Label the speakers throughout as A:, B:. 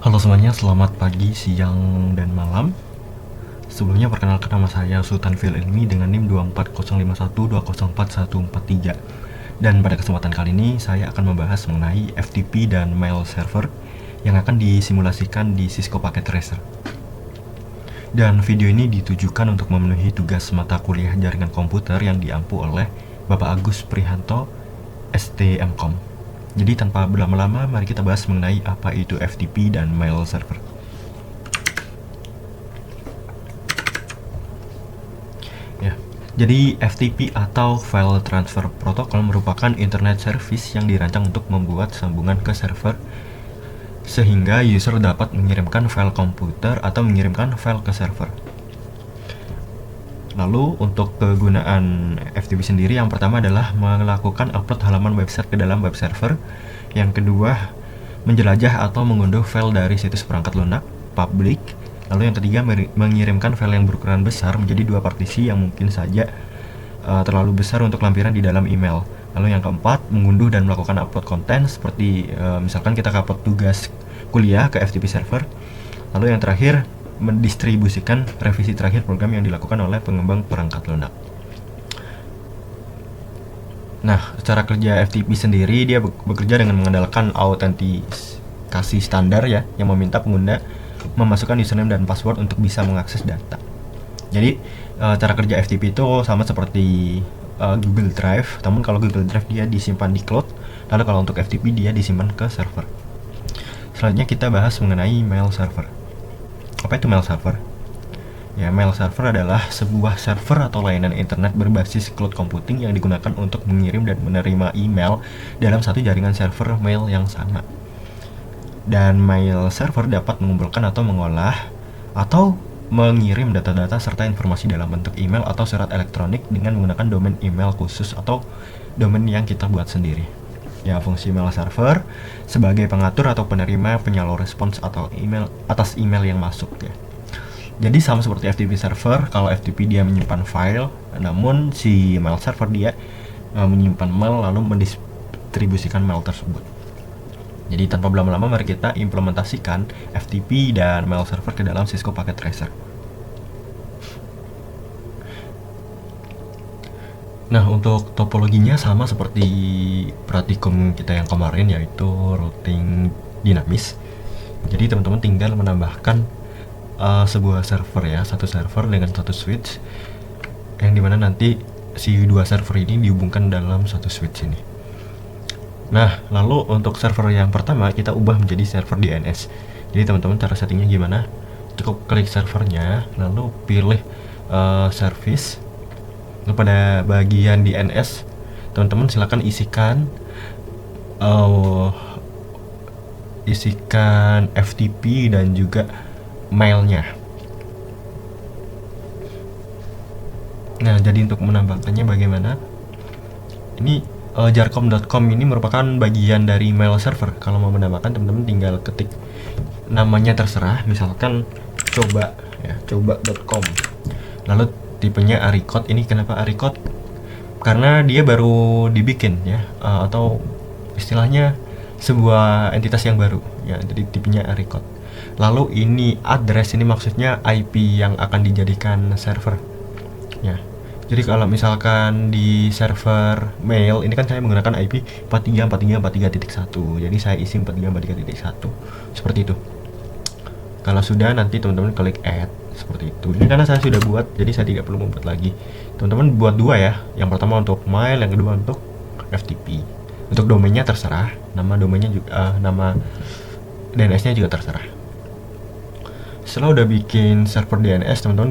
A: Halo semuanya, selamat pagi, siang, dan malam. Sebelumnya perkenalkan nama saya Sultan Fil Ilmi dengan NIM 24051204143. Dan pada kesempatan kali ini saya akan membahas mengenai FTP dan mail server yang akan disimulasikan di Cisco Packet Tracer. Dan video ini ditujukan untuk memenuhi tugas mata kuliah jaringan komputer yang diampu oleh Bapak Agus Prihanto, STMkom. Jadi tanpa berlama-lama, mari kita bahas mengenai apa itu FTP dan mail server. Ya, jadi FTP atau File Transfer Protocol merupakan internet service yang dirancang untuk membuat sambungan ke server sehingga user dapat mengirimkan file komputer atau mengirimkan file ke server. Lalu untuk kegunaan FTP sendiri, yang pertama adalah melakukan upload halaman website ke dalam web server. Yang kedua, menjelajah atau mengunduh file dari situs perangkat lunak public. Lalu yang ketiga, mengirimkan file yang berukuran besar menjadi dua partisi yang mungkin saja terlalu besar untuk lampiran di dalam email. Lalu yang keempat, mengunduh dan melakukan upload konten seperti misalkan kita upload tugas kuliah ke FTP server. Lalu yang terakhir, mendistribusikan revisi terakhir program yang dilakukan oleh pengembang perangkat lunak. Nah, cara kerja FTP sendiri dia bekerja dengan mengandalkan autentikasi standar ya, yang meminta pengguna memasukkan username dan password untuk bisa mengakses data. Jadi, cara kerja FTP itu sama seperti Google Drive, namun kalau Google Drive dia disimpan di cloud, lalu kalau untuk FTP dia disimpan ke server. Selanjutnya kita bahas mengenai mail server. Apa itu mail server? Ya, mail server adalah sebuah server atau layanan internet berbasis cloud computing yang digunakan untuk mengirim dan menerima email dalam satu jaringan server mail yang sama. Dan mail server dapat mengumpulkan atau mengolah atau mengirim data-data serta informasi dalam bentuk email atau surat elektronik dengan menggunakan domain email khusus atau domain yang kita buat sendiri. Ya, fungsi mail server sebagai pengatur atau penerima penyalur respons atau email atas email yang masuk ya. Jadi sama seperti FTP server, kalau FTP dia menyimpan file, namun si mail server dia menyimpan mail lalu mendistribusikan mail tersebut. Jadi tanpa berlama-lama, mari kita implementasikan FTP dan mail server ke dalam Cisco Packet Tracer. Nah, untuk topologinya sama seperti praktikum kita yang kemarin, yaitu routing dinamis. Jadi teman-teman tinggal menambahkan sebuah server ya, satu server dengan satu switch, yang dimana nanti si dua server ini dihubungkan dalam satu switch ini. Nah, lalu untuk server yang pertama kita ubah menjadi server DNS. Jadi teman-teman cara settingnya gimana? Cukup klik servernya, lalu pilih service. Lalu pada bagian DNS, teman-teman silakan isikan FTP dan juga mailnya. Nah, jadi untuk menambahkannya bagaimana? Ini jarcom.com ini merupakan bagian dari mail server. Kalau mau menambahkan, teman-teman tinggal ketik namanya terserah, misalkan coba ya, coba.com. Lalu tipenya Aricot. Ini kenapa Aricot? Karena dia baru dibikin ya, atau istilahnya sebuah entitas yang baru ya, jadi tipenya Aricot. Lalu ini address, ini maksudnya IP yang akan dijadikan server ya. Jadi kalau misalkan di server mail ini kan saya menggunakan IP 434343.1, jadi saya isi 4343.1 seperti itu. Kalau sudah, nanti teman-teman klik add seperti itu. Ini karena saya sudah buat, jadi saya tidak perlu membuat lagi. Teman-teman buat dua ya, yang pertama untuk mail, yang kedua untuk FTP. Untuk domainnya terserah, nama domainnya juga nama DNS-nya juga terserah. Setelah udah bikin server DNS, teman-teman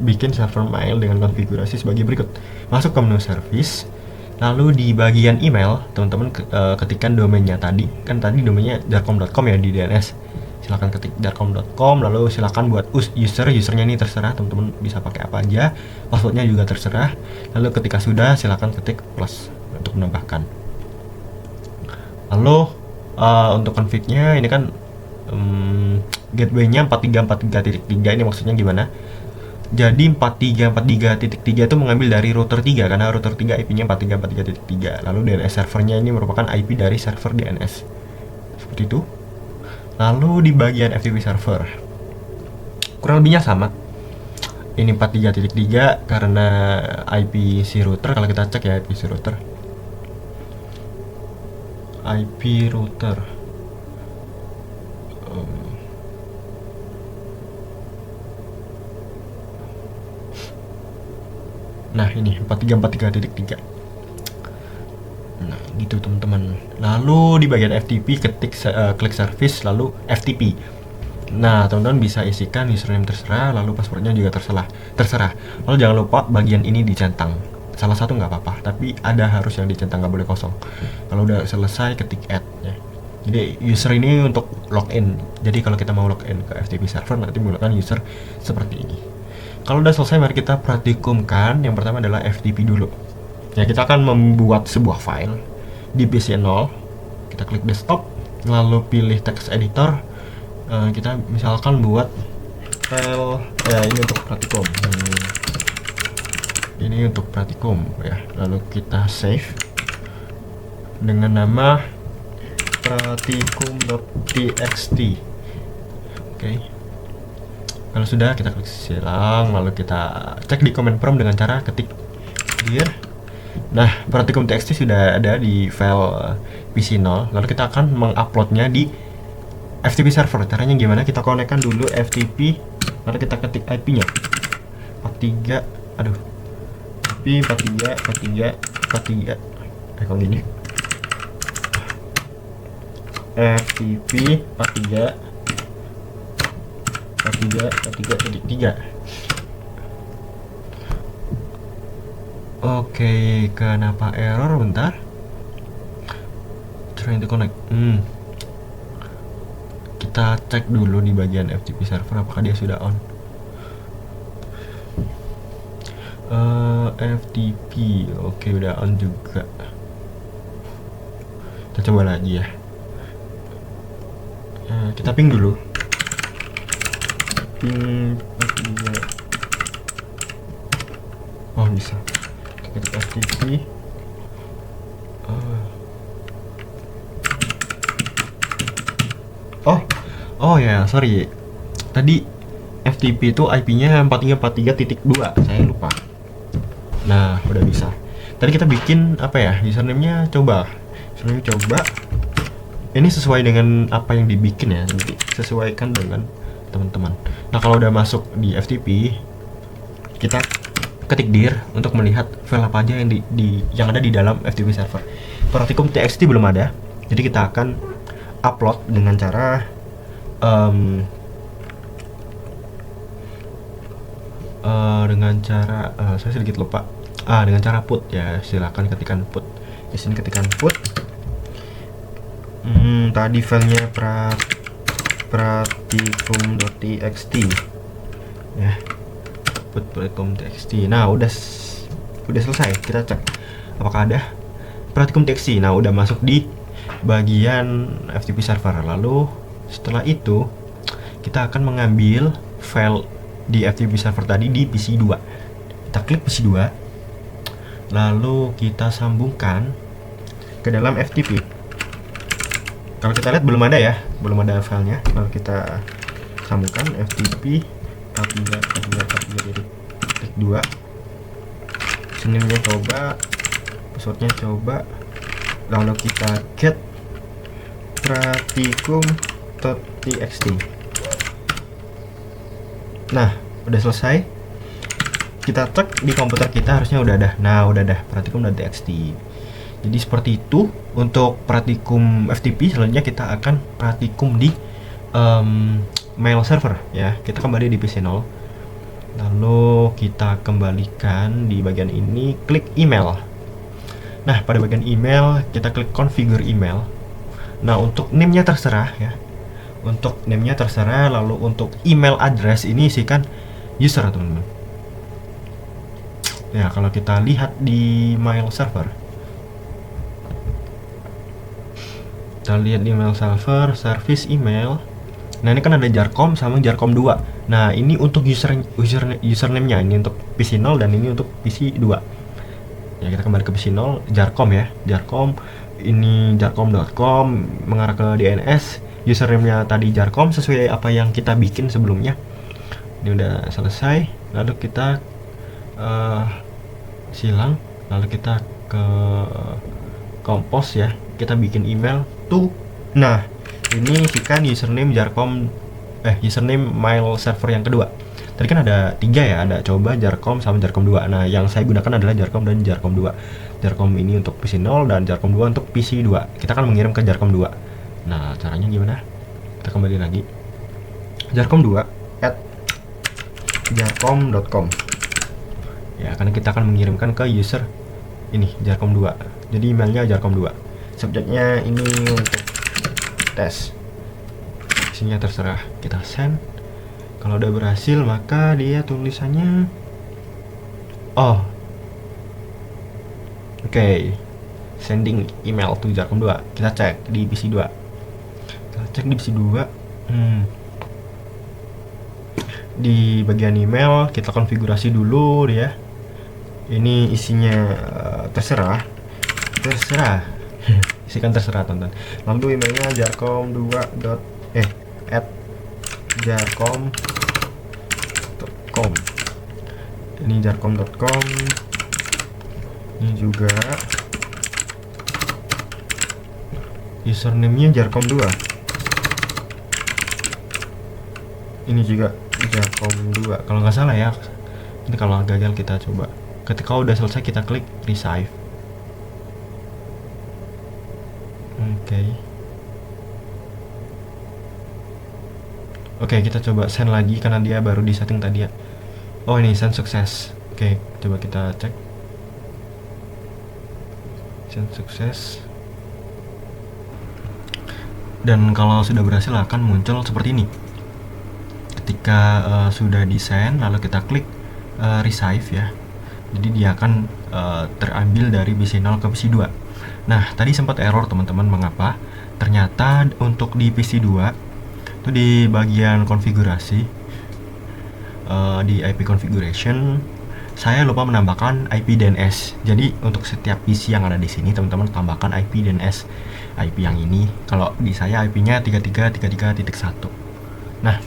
A: bikin server mail dengan konfigurasi sebagai berikut. Masuk ke menu service, lalu di bagian email teman-teman ketikkan domainnya tadi. Kan tadi domainnya jarcom.com ya di DNS. Silakan ketik jarcom.com, lalu silakan buat usernya ini terserah, teman-teman bisa pakai apa aja, passwordnya juga terserah. Lalu ketika sudah, silakan ketik plus untuk menambahkan. Lalu untuk config-nya ini kan gateway-nya 4343.3, ini maksudnya gimana? Jadi 4343.3 itu mengambil dari router 3 karena router 3 IP-nya 4343.3. Lalu DNS servernya ini merupakan IP dari server DNS. Seperti itu. Lalu di bagian FTP server kurang lebihnya sama. Ini 43.3 karena IP si router. Kalau kita cek ya IP si router, nah ini 4343.3. Nah gitu teman-teman. Lalu di bagian FTP ketik klik service lalu FTP. Nah teman-teman bisa isikan username terserah, lalu passwordnya juga terserah. Lalu jangan lupa bagian ini dicentang. Salah satu nggak apa-apa, tapi ada harus yang dicentang, nggak boleh kosong. Kalau udah selesai ketik add ya. Jadi user ini untuk login. Jadi kalau kita mau login ke FTP server nanti menggunakan user seperti ini. Kalau udah selesai, mari kita praktikumkan. Yang pertama adalah FTP dulu. Ya, kita akan membuat sebuah file di PC0. Kita klik desktop, lalu pilih text editor. Kita misalkan buat file ya ini untuk praktikum. Ini untuk praktikum ya. Lalu kita save dengan nama pratikum.txt. Oke. Kalau sudah, kita klik silang, lalu kita cek di command prompt dengan cara ketik dir. Nah, pratikum.txt sudah ada di file PC0. Lalu kita akan menguploadnya di FTP server. Caranya gimana? Kita konekkan dulu FTP, lalu kita ketik IP-nya 43, IP 43 kalau gini FTP 43.3. Oke, kenapa error? Bentar. Trying to connect. Kita cek dulu di bagian FTP server apakah dia sudah on. FTP, oke udah on juga. Kita coba lagi ya. Kita ping dulu. Oh bisa. Kita FTP. Oh ya, sorry. Tadi FTP itu IP-nya 4343.2. Saya lupa. Nah, udah bisa. Tadi kita bikin apa ya? Username-nya coba. Ini sesuai dengan apa yang dibikin ya. Nanti sesuaikan dengan teman-teman. Nah, kalau udah masuk di FTP, kita ketik dir untuk melihat file apa aja yang yang ada di dalam FTP server. Pratikum.txt belum ada. Jadi kita akan upload dengan cara saya sedikit lupa. Dengan cara put ya, silakan ketikkan put. Di sini ketikkan put. Tadi filenya pratikum.txt ya, put pratikum.txt. Nah, udah selesai. Kita cek apakah ada pratikum.txt. Nah, udah masuk di bagian FTP server. Lalu setelah itu kita akan mengambil file di FTP server tadi di PC2. Kita klik PC2, lalu kita sambungkan ke dalam FTP. Kalau kita lihat belum ada ya, belum ada filenya. Lalu kita sambungkan FTP 43.2. Username-nya coba, passwordnya coba, lalu kita get pratikum.txt. Nah, udah selesai. Kita cek di komputer kita, harusnya udah ada. Nah, udah ada pratikum.txt. Jadi seperti itu untuk pratikum FTP. Selanjutnya kita akan pratikum di mail server ya. Kita kembali di PC0. Lalu kita kembalikan di bagian ini, klik email. Nah, pada bagian email kita klik configure email. Nah, untuk name-nya terserah ya. Lalu untuk email address ini isikan user, teman-teman. Ya, kalau kita lihat di mail server. Kita lihat di mail server, service email. Nah, ini kan ada jarcom sama jarcom 2. Nah, ini untuk username-nya, ini untuk PC0 dan ini untuk PC2. Ya, kita kembali ke PC0, jarcom ya. Jarcom ini jarcom.com mengarah ke DNS. username-nya tadi Jarkom sesuai apa yang kita bikin sebelumnya. Ini udah selesai, lalu kita silang, lalu kita ke compose ya, kita bikin email tuh. Nah, ini isikan username Jarkom, username mail server yang kedua. Tadi kan ada 3 ya, ada coba, Jarkom, sama Jarkom 2. Nah, yang saya gunakan adalah Jarkom dan Jarkom 2. Jarkom ini untuk PC 0 dan Jarkom 2 untuk PC 2. Kita akan mengirim ke Jarkom 2. Nah, caranya gimana? Kita kembali lagi. Jarkom 2 at jarkom.com. Ya, karena kita akan mengirimkan ke user ini Jarkom 2. Jadi emailnya Jarkom 2. Subjeknya ini untuk tes. Isinya terserah. Kita send. Kalau udah berhasil, maka dia tulisannya sending email to Jarkom 2. Kita cek di PC 2. Di bagian email kita konfigurasi dulu ya. Ini isinya terserah. Isikan terserah, teman-teman. Lalu emailnya jarkom2 at jarkom.com. Ini jarkom.com. Ini juga username-nya jarkom 2. Ini juga jarkom 2 kalau nggak salah ya. Ini kalau gagal kita coba. Ketika udah selesai kita klik resave. Oke, kita coba send lagi karena dia baru di setting tadi ya. Oh, ini send sukses. Oke, coba kita cek. Send sukses. Dan kalau sudah berhasil akan muncul seperti ini. Ketika sudah di send, lalu kita klik resave ya. Jadi dia akan terambil dari PC 0 ke PC 2. Nah, tadi sempat error teman-teman. Mengapa? Ternyata untuk di PC 2 itu di bagian konfigurasi, di IP configuration, saya lupa menambahkan IP DNS. Jadi untuk setiap PC yang ada di sini teman-teman tambahkan IP DNS. IP yang ini, kalau di saya IP-nya 3333.1. Nah,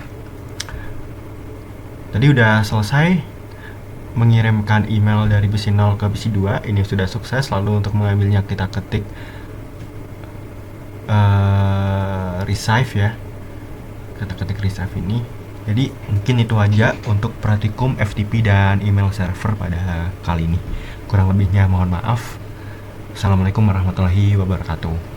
A: tadi udah selesai mengirimkan email dari PC 0 ke PC 2. Ini sudah sukses. Lalu untuk mengambilnya kita ketik resave ya. Kita ketik resave ini. Jadi mungkin itu aja untuk praktikum FTP dan email server pada kali ini. Kurang lebihnya mohon maaf. Assalamualaikum warahmatullahi wabarakatuh.